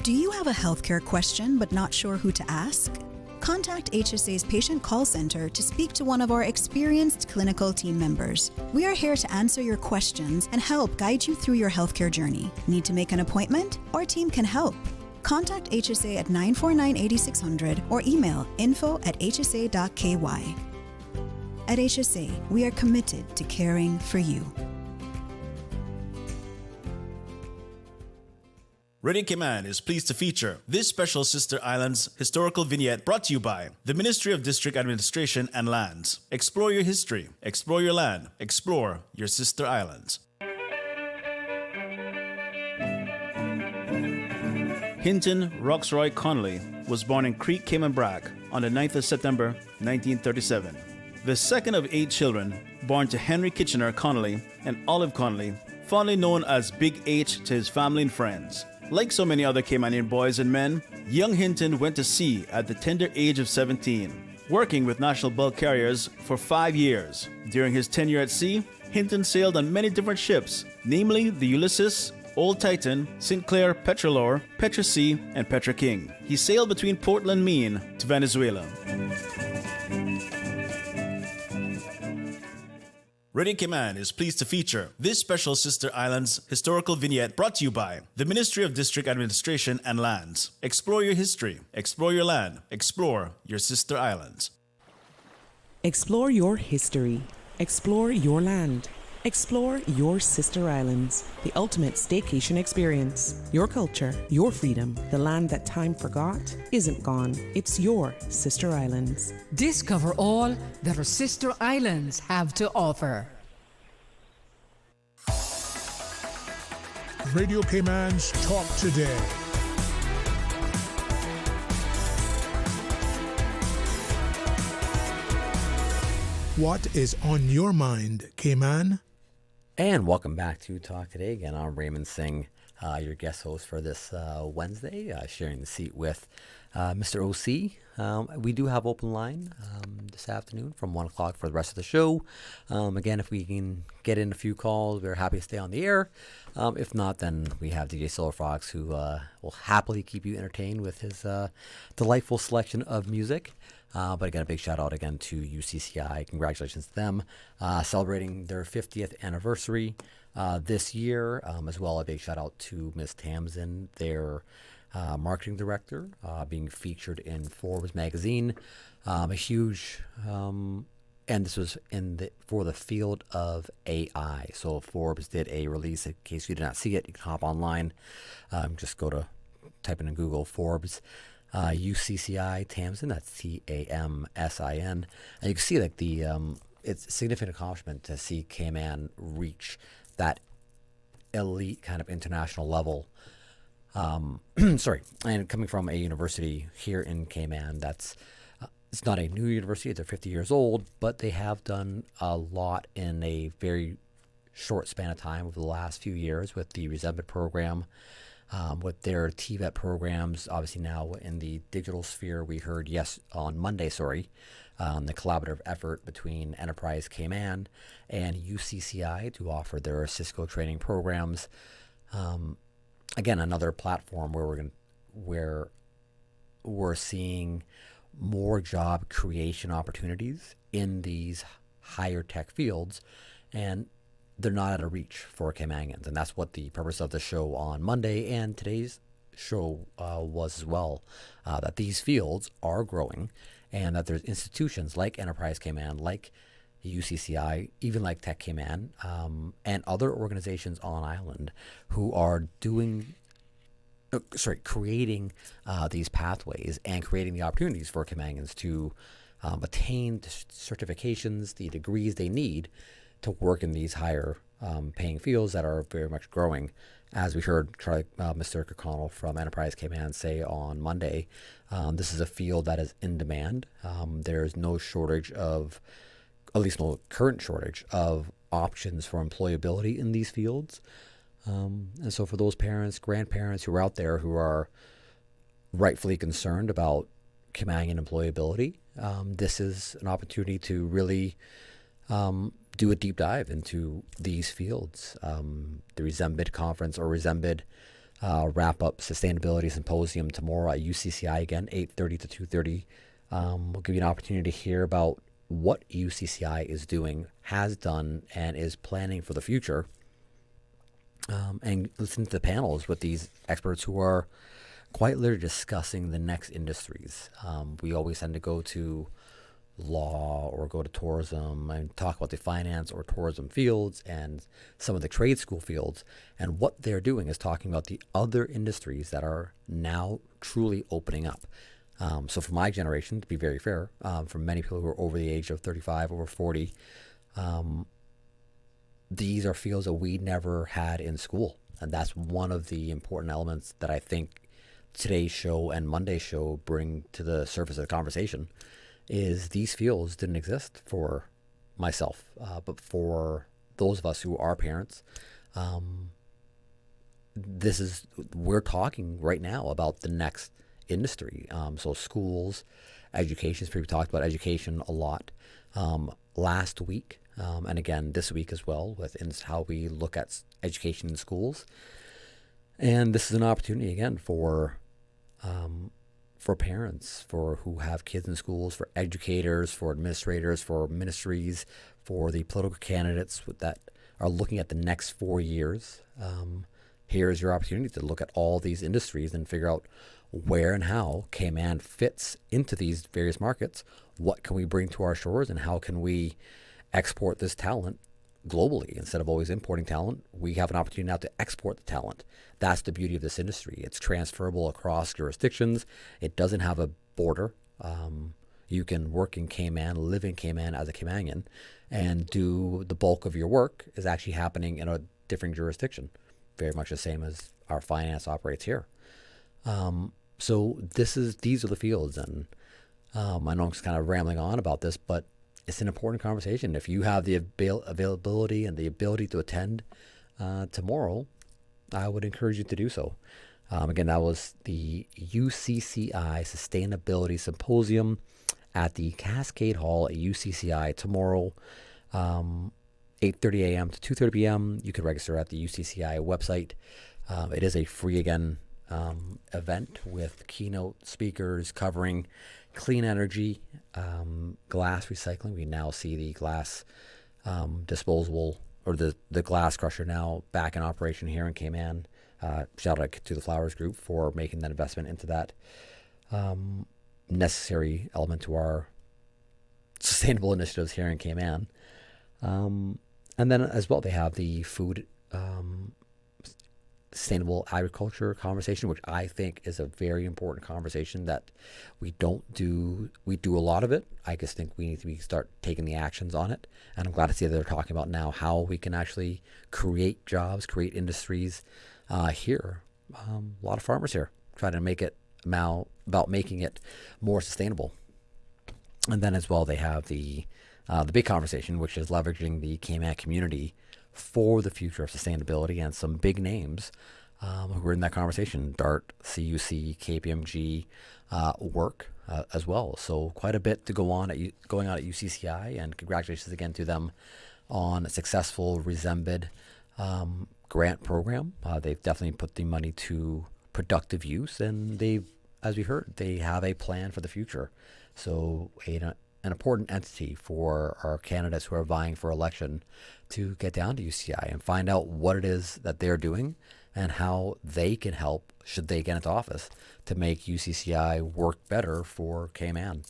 Do you have a healthcare question but not sure who to ask? Contact HSA's Patient Call Center to speak to one of our experienced clinical team members. We are here to answer your questions and help guide you through your healthcare journey. Need to make an appointment? Our team can help. Contact HSA at 949-8600 or email info@hsa.ky. At HSA, we are committed to caring for you. Radio Cayman is pleased to feature this special Sister Islands historical vignette brought to you by the Ministry of District Administration and Lands. Explore your history, explore your land, explore your Sister Islands. Hinton Roxroy Connolly was born in Creek, Cayman Brac on the 9th of September 1937. The second of 8 children born to Henry Kitchener Connolly and Olive Connolly, fondly known as Big H to his family and friends. Like so many other Caymanian boys and men, young Hinton went to sea at the tender age of 17, working with national bulk carriers for 5 years. During his tenure at sea, Hinton sailed on many different ships, namely the Ulysses, Old Titan, St. Clair, Petrolor, Petra Sea, and Petra King. He sailed between Portland, Maine to Venezuela. Radio Cayman is pleased to feature this special Sister Islands historical vignette brought to you by the Ministry of District Administration and Lands. Explore your history, explore your land, explore your Sister Islands. Explore your history, explore your land, explore your Sister Islands, the ultimate staycation experience. Your culture, your freedom, the land that time forgot isn't gone. It's your Sister Islands. Discover all that our Sister Islands have to offer. Radio Cayman's Talk Today. What is on your mind, Cayman? And welcome back to Talk Today again. I'm Raymond Singh. your guest host for this Wednesday, sharing the seat with Mr. OC. We do have open line this afternoon from 1 o'clock for the rest of the show. Again, if we can get in a few calls, we're happy to stay on the air. If not, then we have DJ Solar Fox, who will happily keep you entertained with his delightful selection of music. But again, a big shout out again to UCCI. Congratulations to them, celebrating their 50th anniversary this year. As well, a big shout out to Ms. Tamsin, their marketing director, being featured in Forbes magazine. A huge, and this was for the field of AI. So Forbes did a release. In case you did not see it, you can hop online. Just type in Google Forbes. UCCI Tamsin, that's TAMSIN, and you can see like it's a significant accomplishment to see Cayman reach that elite kind of international level. And coming from a university here in Cayman, it's not a new university; they're 50 years old, but they have done a lot in a very short span of time over the last few years with the Resembed program. With their TVET programs, obviously now in the digital sphere, we heard on Monday, the collaborative effort between Enterprise Cayman and UCCI to offer their Cisco training programs. Again, another platform where we're seeing more job creation opportunities in these higher tech fields, and they're not out of reach for Caymanians, and that's what the purpose of the show on Monday and today's show was as well, that these fields are growing and that there's institutions like Enterprise Cayman, like UCCI, even like Tech Cayman, and other organizations on island who are creating these pathways and creating the opportunities for Caymanians to attain the certifications, the degrees they need to work in these higher paying fields that are very much growing. As we heard Mr. Kirkconnell from Enterprise Cayman say on Monday, this is a field that is in demand. There's no shortage of, at least no current shortage of options for employability in these fields. And so for those parents, grandparents who are out there who are rightfully concerned about Caymanian employability, this is an opportunity to really do a deep dive into these fields. The Resembed conference or Resembed wrap-up Sustainability Symposium tomorrow at UCCI, again, 8:30 to 2:30. We'll give you an opportunity to hear about what UCCI is doing, has done, and is planning for the future. And listen to the panels with these experts who are quite literally discussing the next industries. We always tend to go to law or go to tourism and talk about the finance or tourism fields and some of the trade school fields, and what they're doing is talking about the other industries that are now truly opening up. So for my generation, to be very fair, for many people who are over the age of 35, over 40, these are fields that we never had in school, and that's one of the important elements that I think today's show and Monday's show bring to the surface of the conversation. Is these fields didn't exist for myself, but for those of us who are parents, we're talking right now about the next industry. So schools, education, we've talked about education a lot last week, and again this week as well, with how we look at education in schools. And this is an opportunity again for parents who have kids in schools, for educators, for administrators, for ministries, for the political candidates that are looking at the next 4 years. Here is your opportunity to look at all these industries and figure out where and how Cayman fits into these various markets. What can we bring to our shores, and how can we export this talent globally? Instead of always importing talent, we have an opportunity now to export the talent. That's the beauty of this industry. It's transferable across jurisdictions. It doesn't have a border. You can work in Cayman, live in Cayman as a Caymanian, and do the bulk of your work is actually happening in a different jurisdiction. Very much the same as our finance operates here. So these are the fields, and I know I'm just kind of rambling on about this, but it's an important conversation. If you have the availability and the ability to attend tomorrow, I would encourage you to do so. Again, that was the UCCI Sustainability Symposium at the Cascade Hall at UCCI tomorrow, 8:30 a.m. to 2:30 p.m. You can register at the UCCI website. It is a free, again, event with keynote speakers covering clean energy, glass recycling. We now see the glass disposable, or the glass crusher now back in operation here in Cayman. Shout out to the Flowers Group for making that investment into that necessary element to our sustainable initiatives here in Cayman. And then as well, they have the food sustainable agriculture conversation, which I think is a very important conversation that we don't do. We do a lot of it. I just think we need to start taking the actions on it. And I'm glad to see that they're talking about now how we can actually create jobs, create industries here. A lot of farmers here trying to make it now about making it more sustainable. And then as well, they have the big conversation, which is leveraging the Cayman community for the future of sustainability, and some big names who are in that conversation: DART, CUC, KPMG, work as well. So quite a bit to going on at UCCI, and congratulations again to them on a successful RESEMBID grant program. They've definitely put the money to productive use, and they've, as we heard, they have a plan for the future. So an important entity for our candidates who are vying for election to get down to UCI and find out what it is that they're doing and how they can help, should they get into office, to make UCCI work better for Cayman.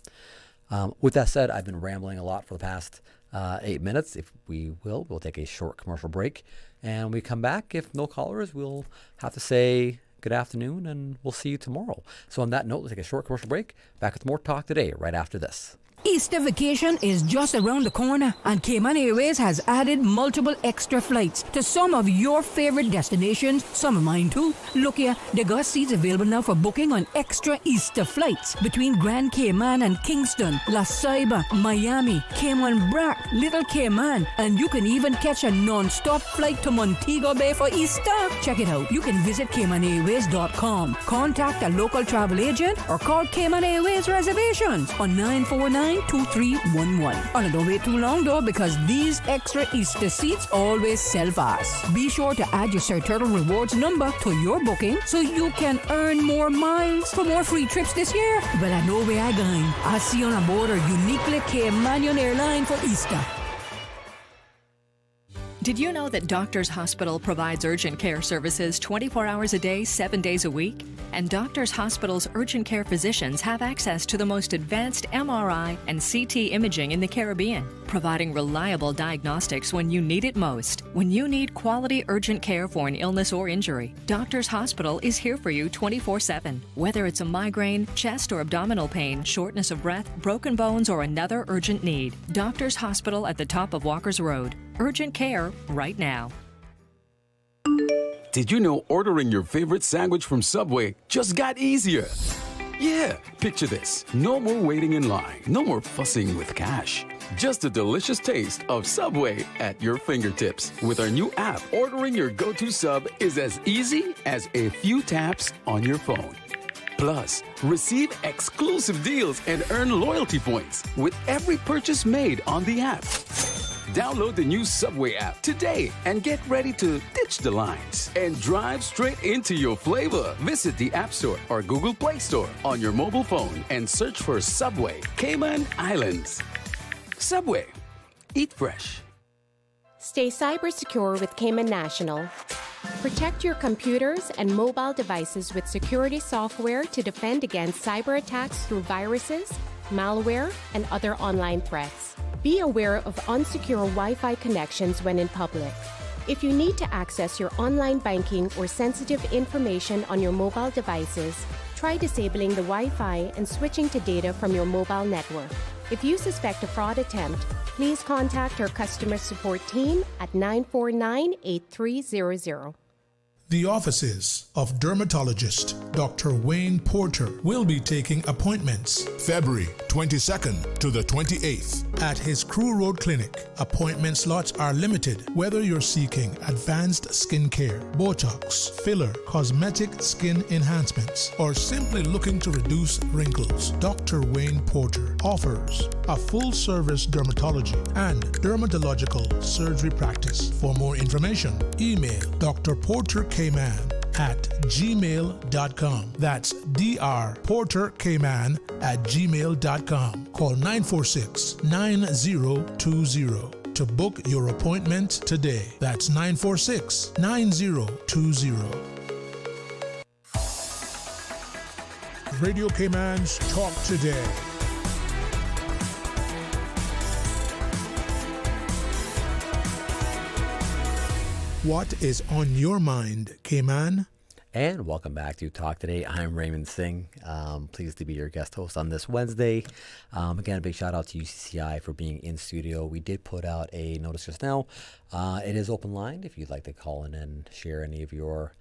With that said, I've been rambling a lot for the past 8 minutes. If we'll take a short commercial break, and when we come back, if no callers, we'll have to say good afternoon, and we'll see you tomorrow. So on that note, let's take a short commercial break. Back with more Talk Today right after this. Easter vacation is just around the corner, and Cayman Airways has added multiple extra flights to some of your favorite destinations, some of mine too. Look here, they got seats available now for booking on extra Easter flights between Grand Cayman and Kingston, La Ceiba, Miami, Cayman Brac, Little Cayman, and you can even catch a non-stop flight to Montego Bay for Easter. Check it out. You can visit CaymanAirways.com, contact a local travel agent, or call Cayman Airways Reservations on 949-2311. And don't wait too long though, because these extra Easter seats always sell fast. Be sure to add your Sir Turtle Rewards number to your booking so you can earn more miles for more free trips this year. Well, I know where I'm going. I'll see you on board a uniquely Caymanian airline for Easter. Did you know that Doctors Hospital provides urgent care services 24 hours a day, 7 days a week? And Doctors Hospital's urgent care physicians have access to the most advanced MRI and CT imaging in the Caribbean, providing reliable diagnostics when you need it most. When you need quality urgent care for an illness or injury, Doctors Hospital is here for you 24/7. Whether it's a migraine, chest or abdominal pain, shortness of breath, broken bones, or another urgent need, Doctors Hospital at the top of Walker's Road. Urgent care right now. Did you know ordering your favorite sandwich from Subway just got easier? Yeah, picture this. No more waiting in line. No more fussing with cash. Just a delicious taste of Subway at your fingertips. With our new app, ordering your go-to sub is as easy as a few taps on your phone. Plus, receive exclusive deals and earn loyalty points with every purchase made on the app. Download the new Subway app today and get ready to ditch the lines and drive straight into your flavor. Visit the App Store or Google Play Store on your mobile phone and search for Subway Cayman Islands. Subway. Eat fresh. Stay cyber secure with Cayman National. Protect your computers and mobile devices with security software to defend against cyber attacks through viruses, malware, and other online threats. Be aware of unsecure Wi-Fi connections when in public. If you need to access your online banking or sensitive information on your mobile devices, try disabling the Wi-Fi and switching to data from your mobile network. If you suspect a fraud attempt, please contact our customer support team at 949-8300. The offices of dermatologist Dr. Wayne Porter will be taking appointments February 22nd to the 28th at his Crew Road Clinic. Appointment slots are limited whether you're seeking advanced skin care, Botox, filler, cosmetic skin enhancements, or simply looking to reduce wrinkles. Dr. Wayne Porter offers a full-service dermatology and dermatological surgery practice. For more information, email Dr. Porter Cayman at gmail.com. That's drportercayman@gmail.com. Call 946-9020 to book your appointment today. That's 946-9020. Radio Cayman's Talk Today. What is on your mind, Cayman? And welcome back to Talk Today. I'm Raymond Singh. Pleased to be your guest host on this Wednesday. Again, a big shout out to UCCI for being in studio. We did put out a notice just now. It is open line if you'd like to call in and share any of your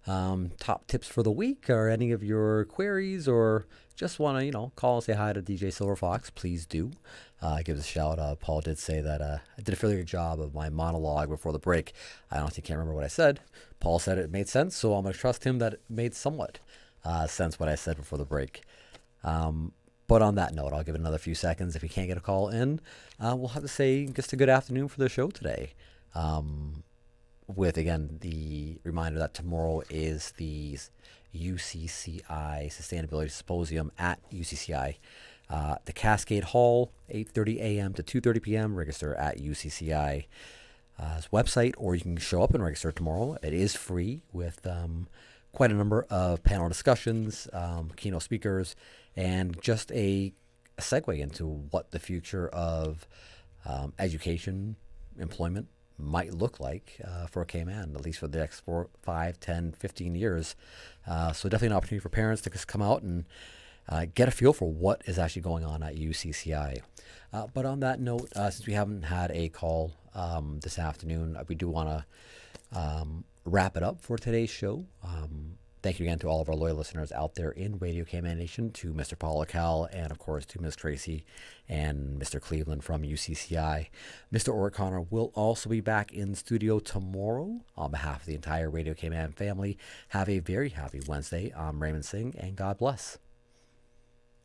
top tips for the week or any of your queries, or just want to, call and say hi to DJ Silverfox, please do. Give us a shout. Paul did say that I did a fairly good job of my monologue before the break. I honestly can't remember what I said. Paul said it made sense, so I'm going to trust him that it made somewhat sense what I said before the break. But on that note, I'll give it another few seconds. If you can't get a call in, we'll have to say just a good afternoon for the show today. With, again, the reminder that tomorrow is the UCCI Sustainability Symposium at UCCI. The Cascade Hall, 8:30 a.m. to 2:30 p.m. Register at UCCI's website, or you can show up and register tomorrow. It is free with quite a number of panel discussions, keynote speakers, and just a segue into what the future of education, employment might look like for Cayman, at least for the next 4, 5, 10, 15 years. So definitely an opportunity for parents to just come out and get a feel for what is actually going on at UCCI. But on that note, since we haven't had a call this afternoon, we do want to wrap it up for today's show. Thank you again to all of our loyal listeners out there in Radio Cayman Nation, to Mr. Paul Cal, and of course to Ms. Tracy and Mr. Cleveland from UCCI. Mr. O'Connor will also be back in studio tomorrow. On behalf of the entire Radio Cayman family, have a very happy Wednesday. I'm Raymond Singh, and God bless.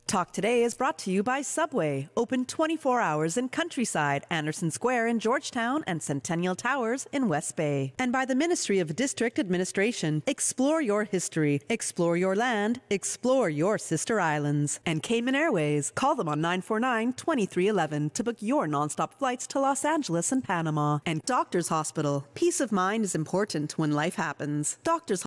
Talk Today is brought to you by Subway, open 24 hours in Countryside, Anderson Square in Georgetown, and Centennial Towers in West Bay. And by the Ministry of District Administration. Explore your history, explore your land, explore your sister islands. And Cayman Airways. Call them on 949-2311 to book your nonstop flights to Los Angeles and Panama. And Doctors Hospital. Peace of mind is important when life happens. Doctors